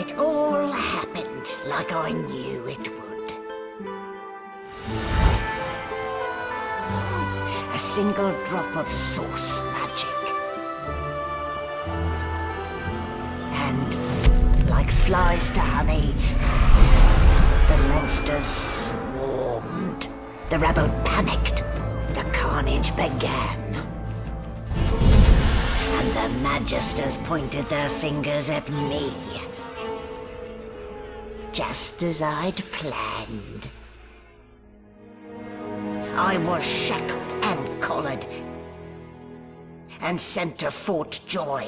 It all happened like I knew it would. A single drop of source magic. And, like flies to honey, the monsters swarmed. The rebel panicked. The carnage began. And the Magisters pointed their fingers at me. Just as I'd planned. I was shackled and collared. And sent to Fort Joy.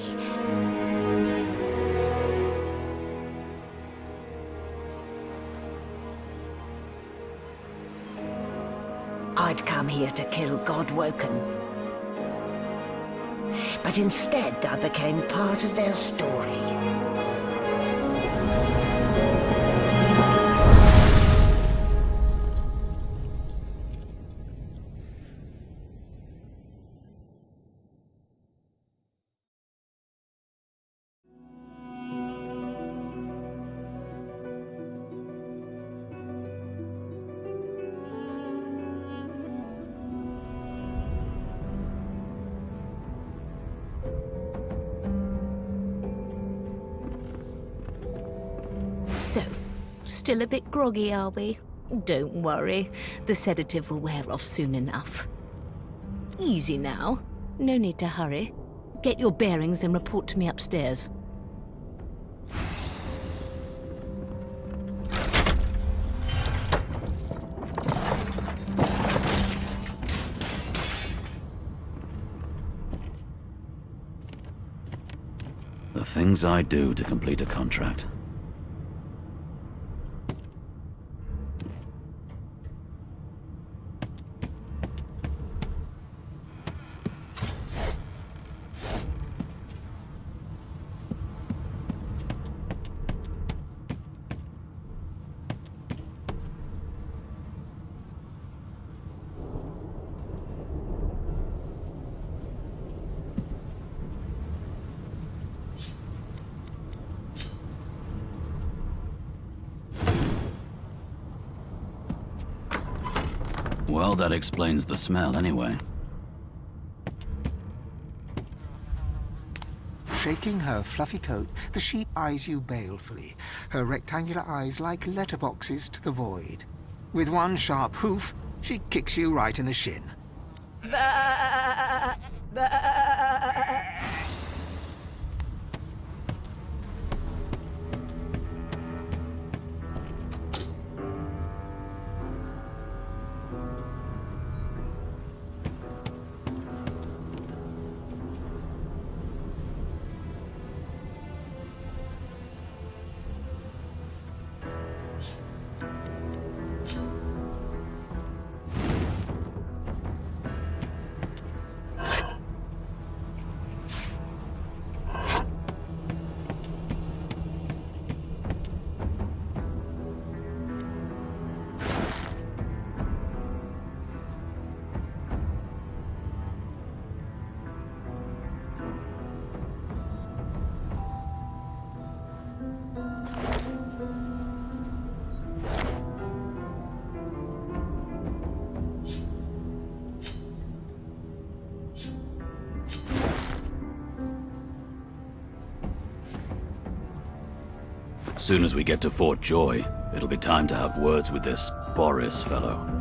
I'd come here to kill Godwoken. But instead I became part of their story. So, still a bit groggy, are we? Don't worry, the sedative will wear off soon enough. Easy now, no need to hurry. Get your bearings and report to me upstairs. The things I do to complete a contract. Well, that explains the smell, anyway. Shaking her fluffy coat, the sheep eyes you balefully, her rectangular eyes like letterboxes to the void. With one sharp hoof, she kicks you right in the shin. As soon as we get to Fort Joy, it'll be time to have words with this Boris fellow.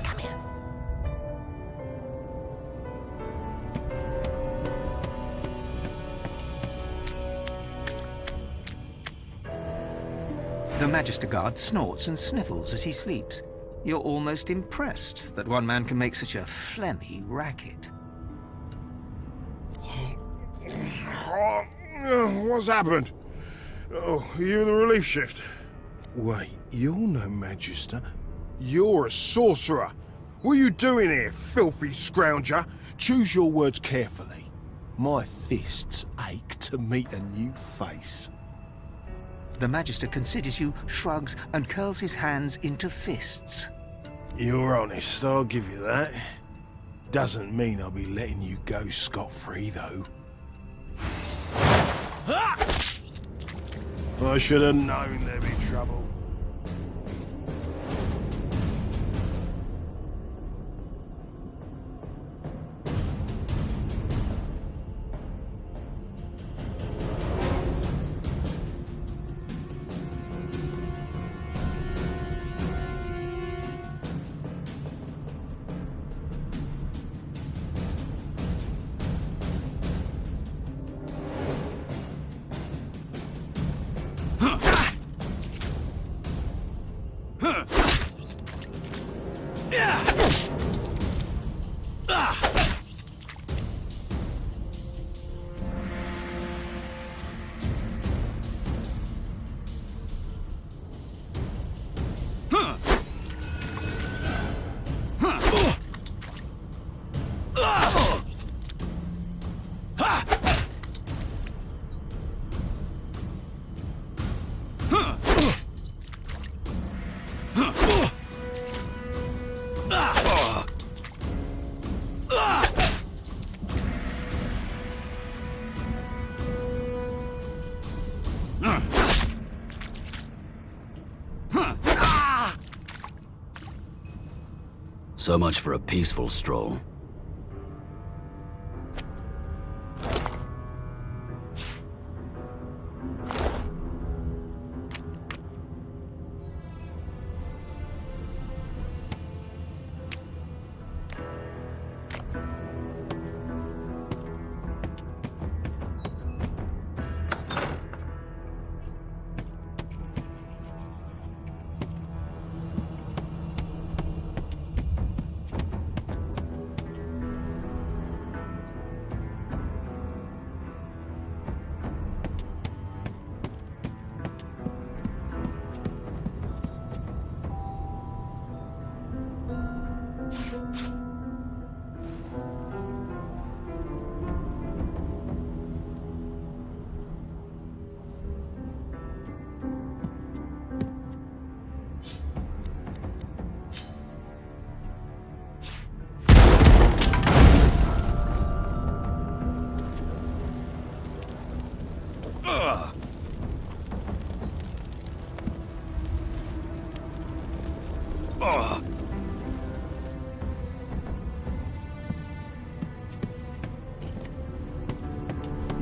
Come here. The Magister Guard snorts and sniffles as he sleeps. You're almost impressed that one man can make such a phlegmy racket. What's happened? Oh, are you in the relief shift? Wait, you're no Magister. You're a sorcerer. What are you doing here, filthy scrounger? Choose your words carefully. My fists ache to meet a new face. The Magister considers you, shrugs, and curls his hands into fists. You're honest, I'll give you that. Doesn't mean I'll be letting you go scot-free, though. I should have known there'd be trouble. So much for a peaceful stroll.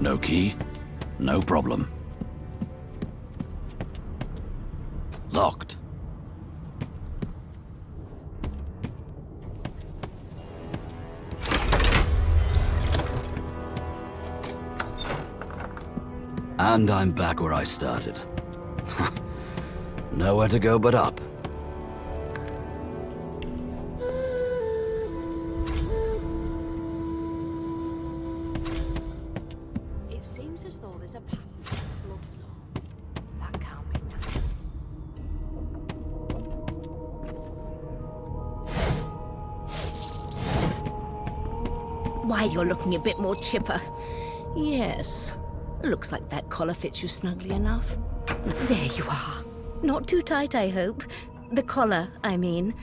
No key? No problem. Locked. And I'm back where I started. Nowhere to go but up. It seems as though there's a pattern of blood flow. That can't be natural. Why, you're looking a bit more chipper. Yes. Looks like that collar fits you snugly enough. There you are. Not too tight, I hope. The collar, I mean.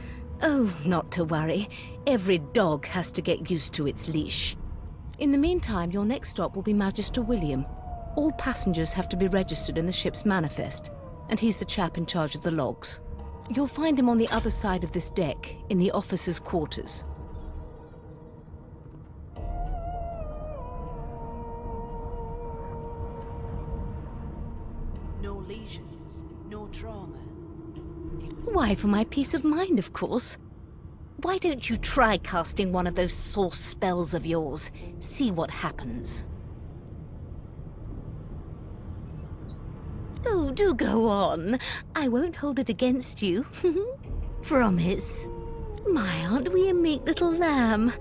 Oh, not to worry. Every dog has to get used to its leash. In the meantime, your next stop will be Magister William. All passengers have to be registered in the ship's manifest, and he's the chap in charge of the logs. You'll find him on the other side of this deck, in the officers' quarters. No lesions, no trauma. Why, for my peace of mind, of course. Why don't you try casting one of those source spells of yours? See what happens. Oh, Oh, do go on. I won't hold it against you. Promise. My, aren't we a meek little lamb?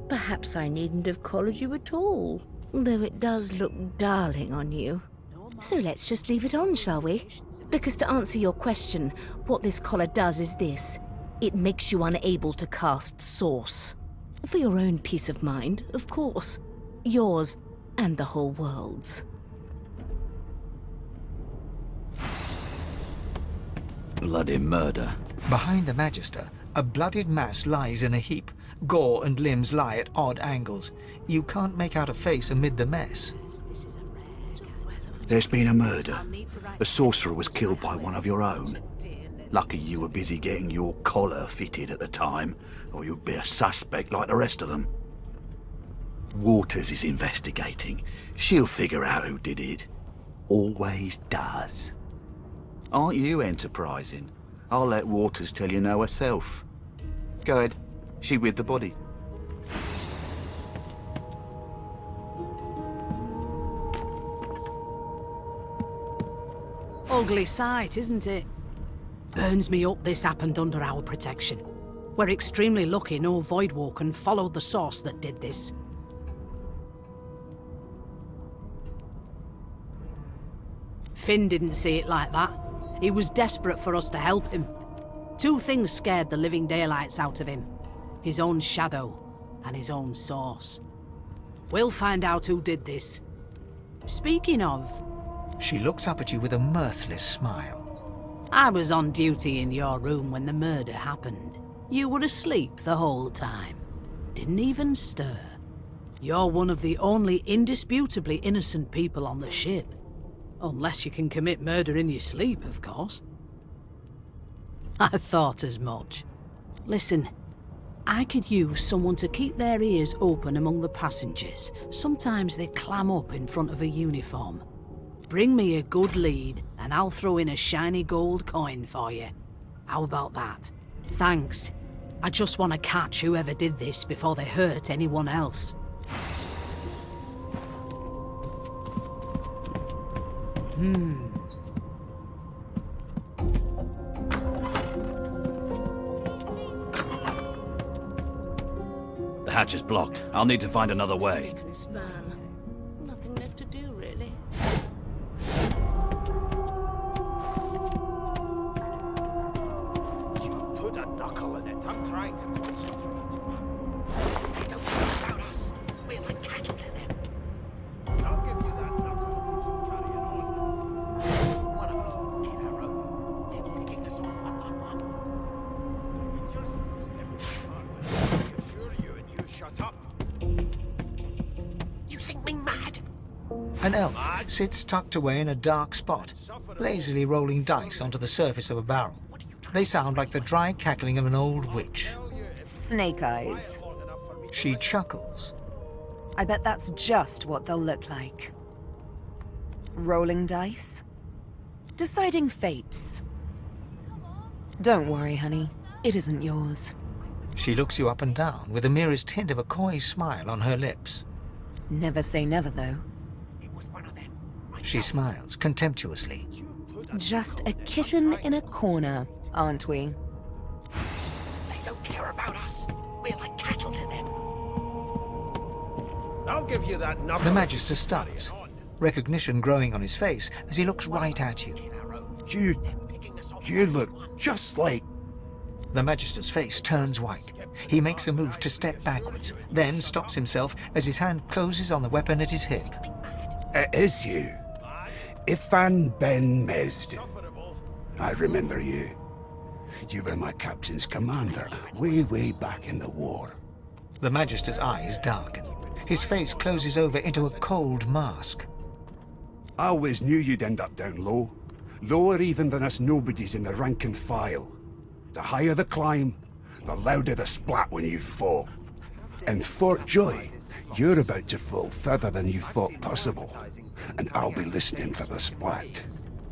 Perhaps I needn't have collared you at all, though it does look darling on you. So let's just leave it on, shall we? Because to answer your question, what this collar does is this. It makes you unable to cast Source. For your own peace of mind, of course. Yours and the whole world's. Bloody murder. Behind the Magister, a bloodied mass lies in a heap. Gore and limbs lie at odd angles. You can't make out a face amid the mess. There's been a murder. A sorcerer was killed by one of your own. Lucky you were busy getting your collar fitted at the time, or you'd be a suspect like the rest of them. Waters is investigating. She'll figure out who did it. Always does. Aren't you enterprising? I'll let Waters tell you no herself. Go ahead. She with the body. Ugly sight, isn't it? Burns me up this happened under our protection. We're extremely lucky no Voidwalker followed the source that did this. Finn didn't see it like that. He was desperate for us to help him. Two things scared the living daylights out of him. His own shadow and his own source. We'll find out who did this. Speaking of, She looks up at you with a mirthless smile. I was on duty in your room when the murder happened. You were asleep the whole time. Didn't even stir. You're one of the only indisputably innocent people on the ship. Unless you can commit murder in your sleep, of course. I thought as much. Listen, I could use someone to keep their ears open among the passengers. Sometimes they clam up in front of a uniform. Bring me a good lead, and I'll throw in a shiny gold coin for you. How about that? Thanks. I just want to catch whoever did this before they hurt anyone else. The hatch is blocked. I'll need to find another way. Sleepless man. Nothing left to do, really. You put a knuckle in it. I'm trying to concentrate. They don't care about us. We're like cattle to them. I'll give you that knuckle if you carry it on. One of us will kill our own. They're picking us off one by one. We just skipped the part. I assure you, and you shut up. You think me mad? An elf sits tucked away in a dark spot, lazily rolling dice onto the surface of a barrel. They sound like the dry cackling of an old witch. Snake eyes. She chuckles. I bet that's just what they'll look like. Rolling dice. Deciding fates. Don't worry, honey. It isn't yours. She looks you up and down with the merest hint of a coy smile on her lips. Never say never, though. It was one of them. She smiles contemptuously. Just a kitten in a corner, aren't we? They don't care about us. We're like cattle to them. I'll give you that knuckle. The Magister starts, recognition growing on his face as he looks right at you. You look just like... The Magister's face turns white. He makes a move to step backwards, then stops himself as his hand closes on the weapon at his hip. It is you. Ifan Ben Mesd. I remember you. You were my captain's commander way back in the war. The Magister's eyes darken. His face closes over into a cold mask. I always knew you'd end up down low. Lower even than us nobodies in the rank and file. The higher the climb, the louder the splat when you fall. In Fort Joy, you're about to fall further than you thought possible. And I'll be listening for the splat.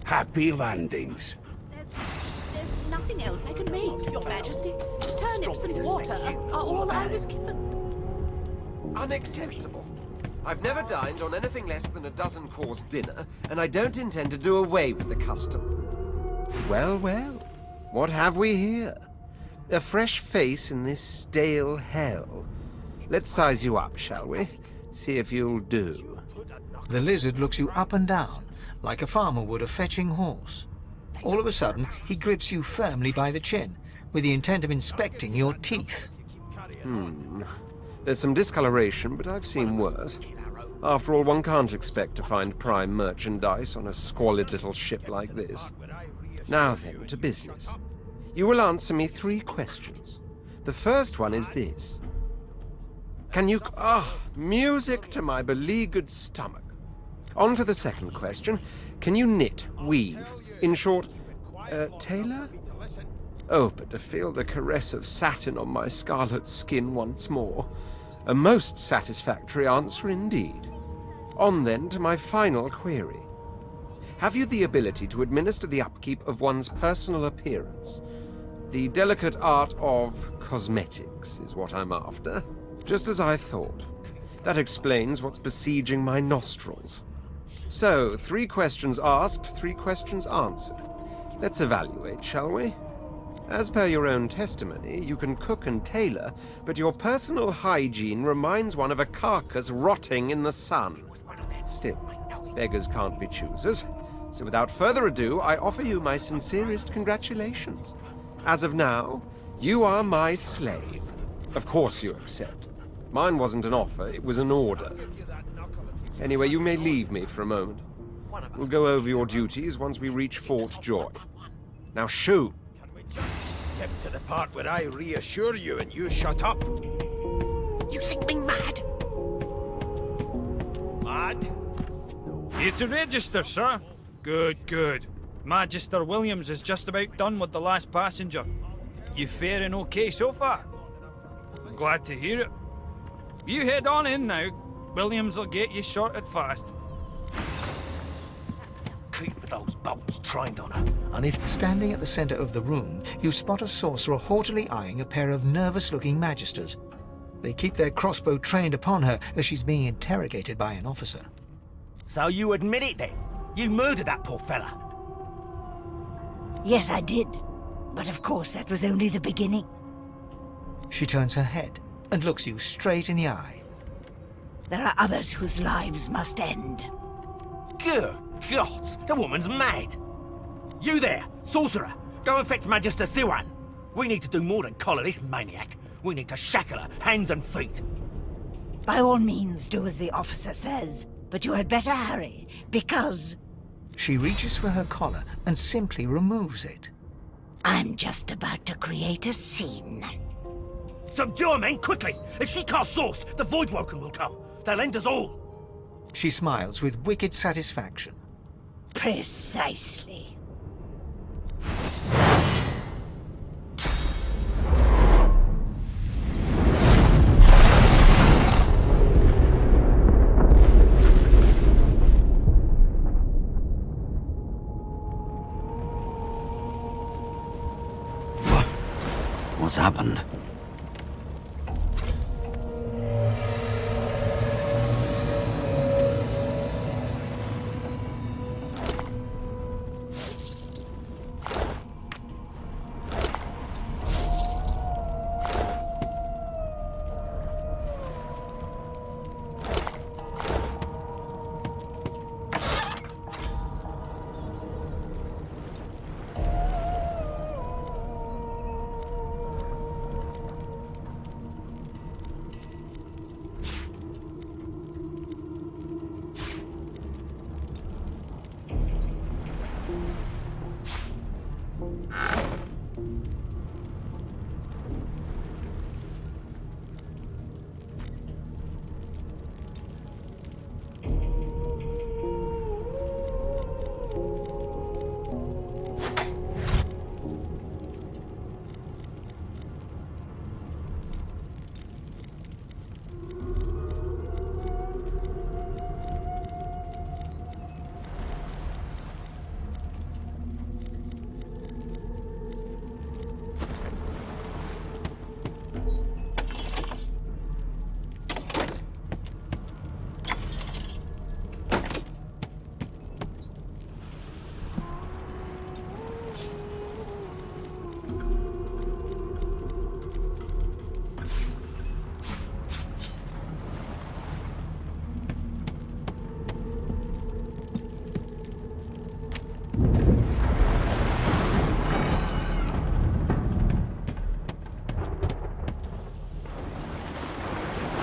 Happy landings. There's nothing else I can make, Your Majesty. Turnips and water are all I was given. Unacceptable. I've never dined on anything less than a dozen-course dinner, and I don't intend to do away with the custom. Well, well, what have we here? A fresh face in this stale hell. Let's size you up, shall we? See if you'll do. The lizard looks you up and down, like a farmer would a fetching horse. All of a sudden, he grips you firmly by the chin, with the intent of inspecting your teeth. There's some discoloration, but I've seen worse. After all, one can't expect to find prime merchandise on a squalid little ship like this. Now then, to business. You will answer me 3 questions. The first one is this. Can you... music to my beleaguered stomach. On to the second question. Can you knit, weave? In short, tailor? Oh, but to feel the caress of satin on my scarlet skin once more. A most satisfactory answer indeed. On then to my final query. Have you the ability to administer the upkeep of one's personal appearance? The delicate art of cosmetics is what I'm after. Just as I thought. That explains what's besieging my nostrils. So, 3 questions asked, 3 questions answered. Let's evaluate, shall we? As per your own testimony, you can cook and tailor, but your personal hygiene reminds one of a carcass rotting in the sun. Still, beggars can't be choosers. So without further ado, I offer you my sincerest congratulations. As of now, you are my slave. Of course you accept. Mine wasn't an offer, it was an order. Anyway, you may leave me for a moment. We'll go over your duties once we reach Fort Joy. Now shoo! Can we just skip to the part where I reassure you and you shut up? You think me mad? Mad? Here to register, sir. Good, good. Magister Williams is just about done with the last passenger. You faring okay so far? I'm glad to hear it. You head on in now. Williams will get you sorted fast. Keep those bolts trained on her, and if... Standing at the center of the room, you spot a sorcerer haughtily eyeing a pair of nervous-looking magisters. They keep their crossbow trained upon her as she's being interrogated by an officer. So you admit it then? You murdered that poor fella? Yes, I did. But of course, that was only the beginning. She turns her head and looks you straight in the eye. There are others whose lives must end. Good God, the woman's mad. You there, sorcerer, go and fetch Magister Siwan. We need to do more than collar this maniac. We need to shackle her, hands and feet. By all means, do as the officer says. But you had better hurry, because... She reaches for her collar and simply removes it. I'm just about to create a scene. Subdue her, men, quickly! If she casts source, the Voidwoken will come. They'll end us all. She smiles with wicked satisfaction. Precisely. What's happened?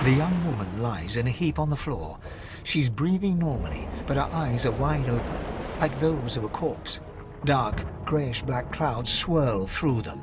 The young woman lies in a heap on the floor. She's breathing normally, but her eyes are wide open, like those of a corpse. Dark, greyish-black clouds swirl through them.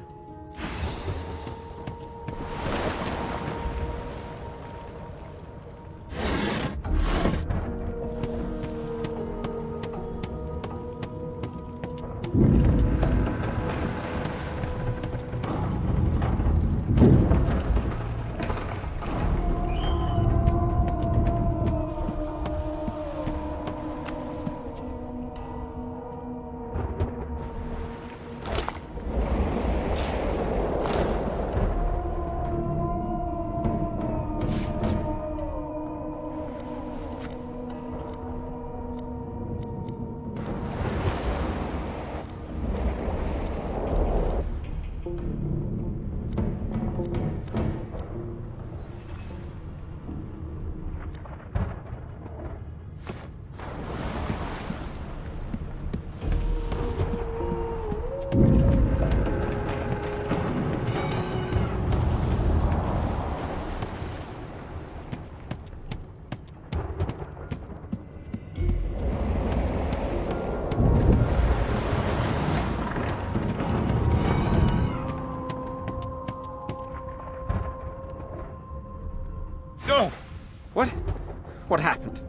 What happened?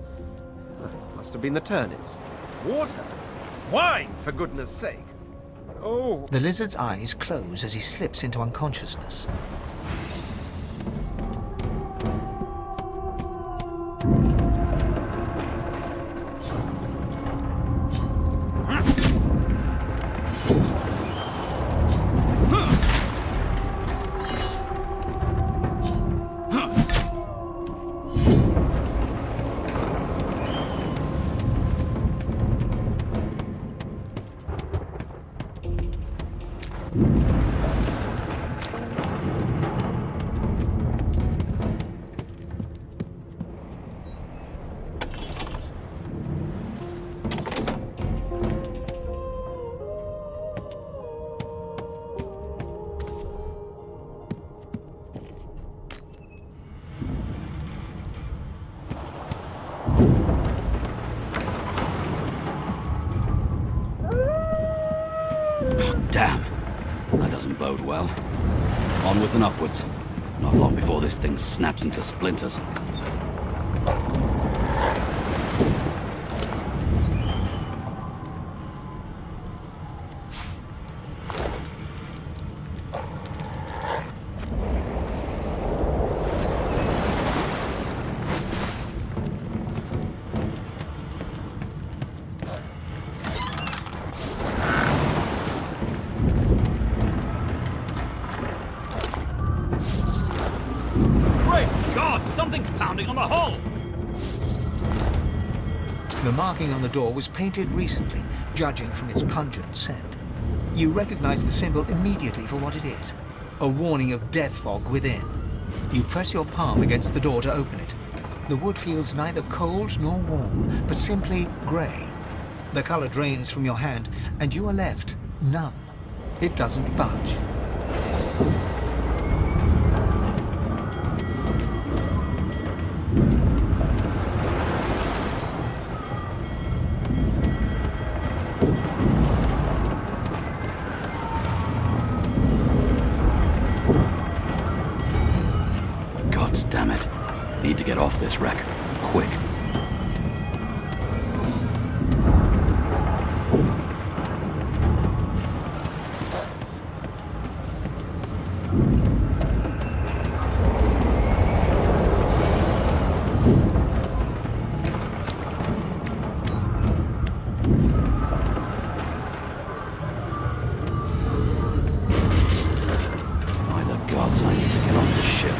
Must have been the turnips. Water? Wine, for goodness sake! Oh! The lizard's eyes close as he slips into unconsciousness. Damn. That doesn't bode well. Onwards and upwards. Not long before this thing snaps into splinters. Something's pounding on the hull! The marking on the door was painted recently, judging from its pungent scent. You recognize the symbol immediately for what it is, a warning of death fog within. You press your palm against the door to open it. The wood feels neither cold nor warm, but simply grey. The color drains from your hand, and you are left numb. It doesn't budge. Damn it. Need to get off this wreck. Quick. By the gods, I need to get off this ship.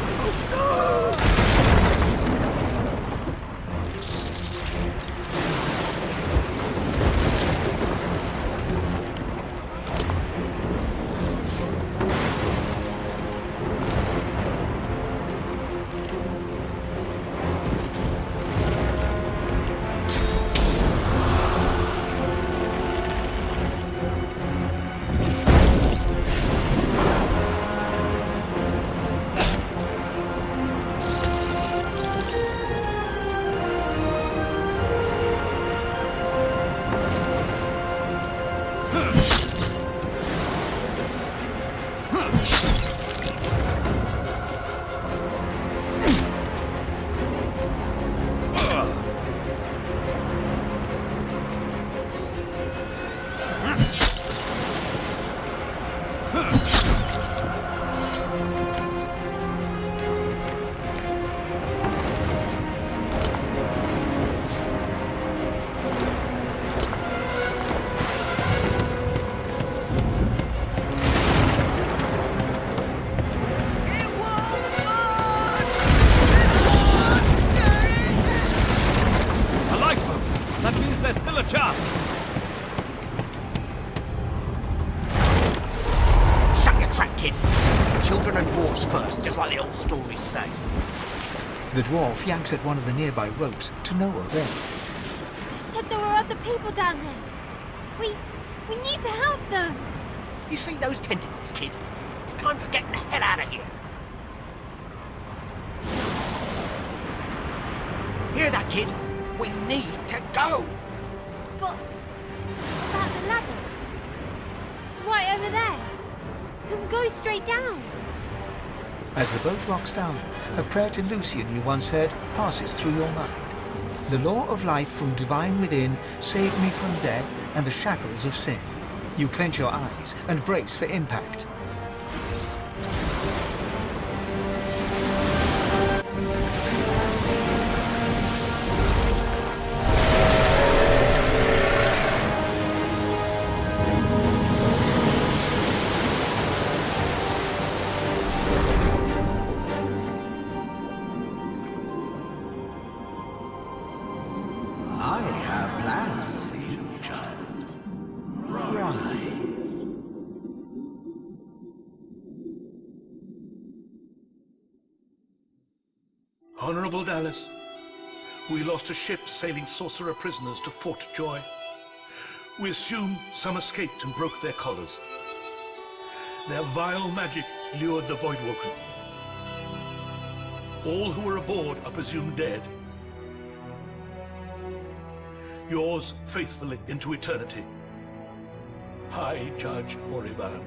first, just like the old stories say. The dwarf yanks at one of the nearby ropes to no avail. You said there were other people down there. We need to help them. You see those tentacles, kid? It's time for getting the hell out of here. Hear that, kid? We need to go. But about the ladder? It's right over there. We can go straight down. As the boat rocks down, a prayer to Lucian you once heard passes through your mind. The law of life from divine within saved me from death and the shackles of sin. You clench your eyes and brace for impact. I have plans for you, child. Rise. Honorable Dallas, we lost a ship sailing sorcerer prisoners to Fort Joy. We assume some escaped and broke their collars. Their vile magic lured the Voidwoken. All who were aboard are presumed dead. Yours faithfully into eternity, High Judge Orivan.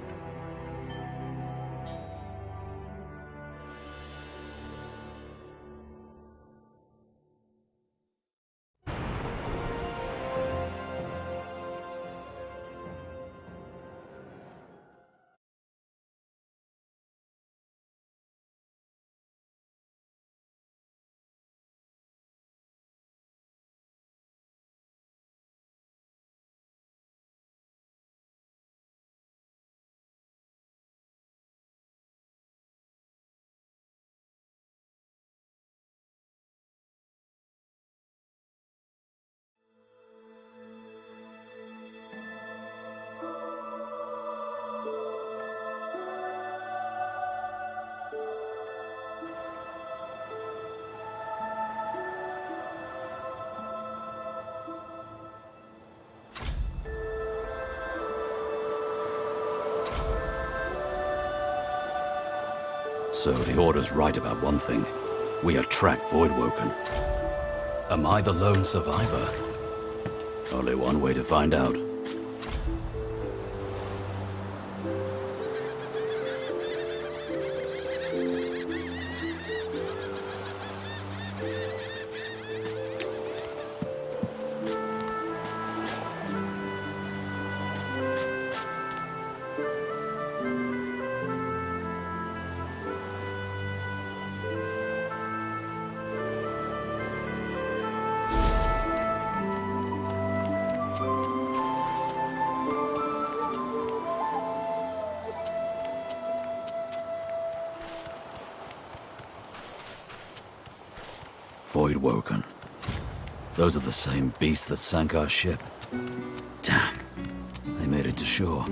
So the Order's right about one thing. We attract Voidwoken. Am I the lone survivor? Only one way to find out. Voidwoken. Those are the same beasts that sank our ship. Damn. They made it to shore.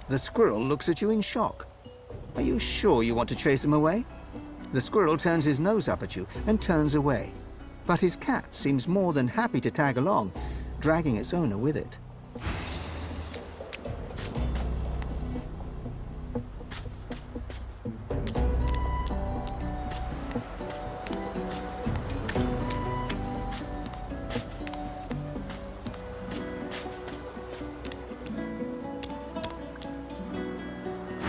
The squirrel looks at you in shock. Are you sure you want to chase him away? The squirrel turns his nose up at you and turns away. But his cat seems more than happy to tag along, dragging its owner with it.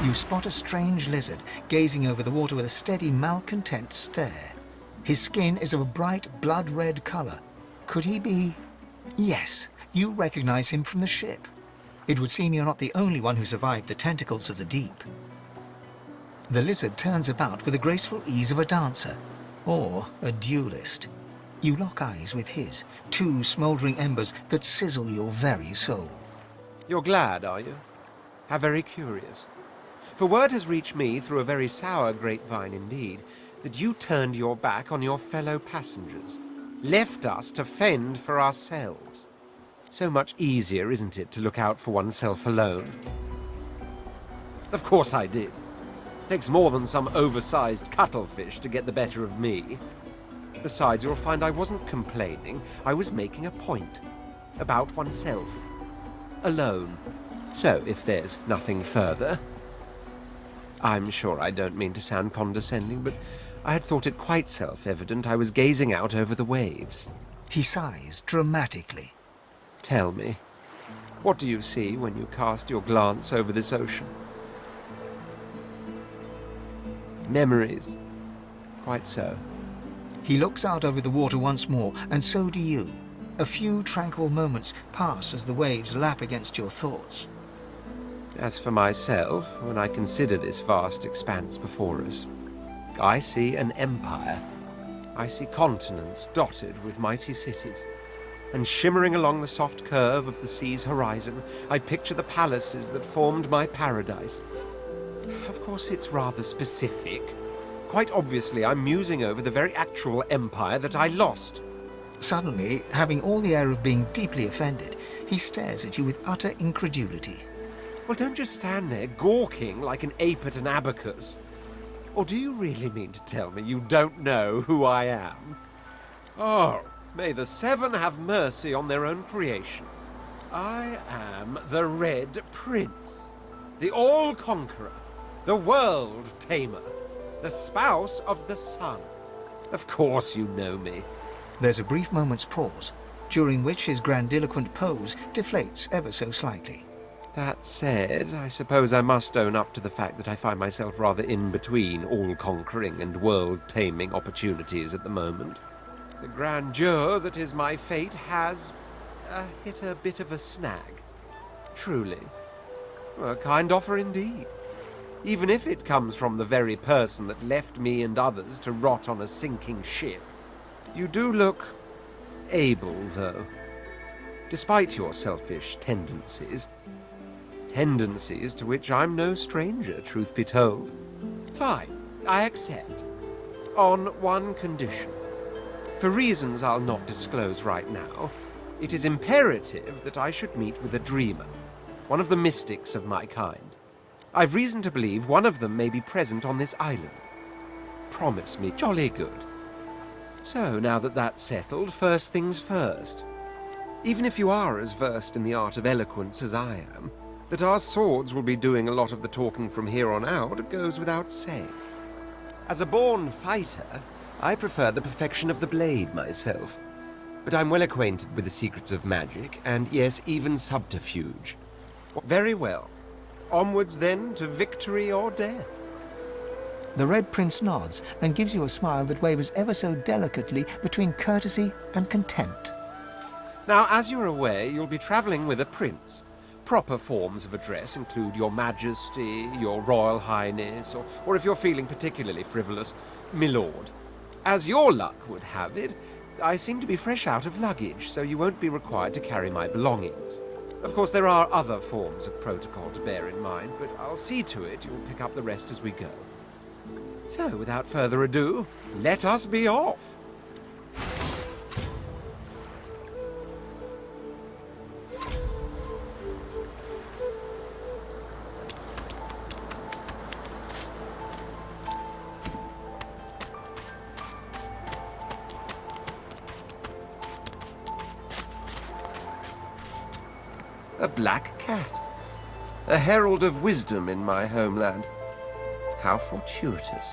You spot a strange lizard gazing over the water with a steady, malcontent stare. His skin is of a bright, blood-red color. Could he be... Yes, you recognize him from the ship. It would seem you're not the only one who survived the tentacles of the deep. The lizard turns about with the graceful ease of a dancer, or a duelist. You lock eyes with his, two smoldering embers that sizzle your very soul. You're glad, are you? How very curious. For word has reached me through a very sour grapevine indeed, that you turned your back on your fellow passengers, left us to fend for ourselves. So much easier, isn't it, to look out for oneself alone? Of course I did. Takes more than some oversized cuttlefish to get the better of me. Besides, you'll find I wasn't complaining, I was making a point. About oneself. Alone. So, if there's nothing further... I'm sure I don't mean to sound condescending, but I had thought it quite self-evident I was gazing out over the waves. He sighs dramatically. Tell me, what do you see when you cast your glance over this ocean? Memories. Quite so. He looks out over the water once more, and so do you. A few tranquil moments pass as the waves lap against your thoughts. As for myself, when I consider this vast expanse before us, I see an empire. I see continents dotted with mighty cities. And shimmering along the soft curve of the sea's horizon, I picture the palaces that formed my paradise. Of course, it's rather specific. Quite obviously, I'm musing over the very actual empire that I lost. Suddenly, having all the air of being deeply offended, he stares at you with utter incredulity. Well, don't just stand there gawking like an ape at an abacus. Or do you really mean to tell me you don't know who I am? Oh, may the Seven have mercy on their own creation. I am the Red Prince, the All-Conqueror, the World-Tamer, the spouse of the Sun. Of course you know me. There's a brief moment's pause, during which his grandiloquent pose deflates ever so slightly. That said, I suppose I must own up to the fact that I find myself rather in between all-conquering and world-taming opportunities at the moment. The grandeur that is my fate has hit a bit of a snag. Truly. A kind offer indeed. Even if it comes from the very person that left me and others to rot on a sinking ship. You do look able, though. Despite your selfish tendencies. Tendencies to which I'm no stranger, truth be told. Fine, I accept. On one condition. For reasons I'll not disclose right now, it is imperative that I should meet with a dreamer, one of the mystics of my kind. I've reason to believe one of them may be present on this island. Promise me, jolly good. So, now that that's settled, first things first. Even if you are as versed in the art of eloquence as I am, that our swords will be doing a lot of the talking from here on out goes without saying. As a born fighter, I prefer the perfection of the blade myself. But I'm well acquainted with the secrets of magic, and yes, even subterfuge. Very well. Onwards then to victory or death. The Red Prince nods and gives you a smile that wavers ever so delicately between courtesy and contempt. Now, as you're aware, you'll be traveling with a prince. Proper forms of address include Your Majesty, Your Royal Highness, or if you're feeling particularly frivolous, My Lord. As your luck would have it, I seem to be fresh out of luggage, so you won't be required to carry my belongings. Of course, there are other forms of protocol to bear in mind, but I'll see to it you'll pick up the rest as we go. So, without further ado, let us be off! A black cat. A herald of wisdom in my homeland. How fortuitous.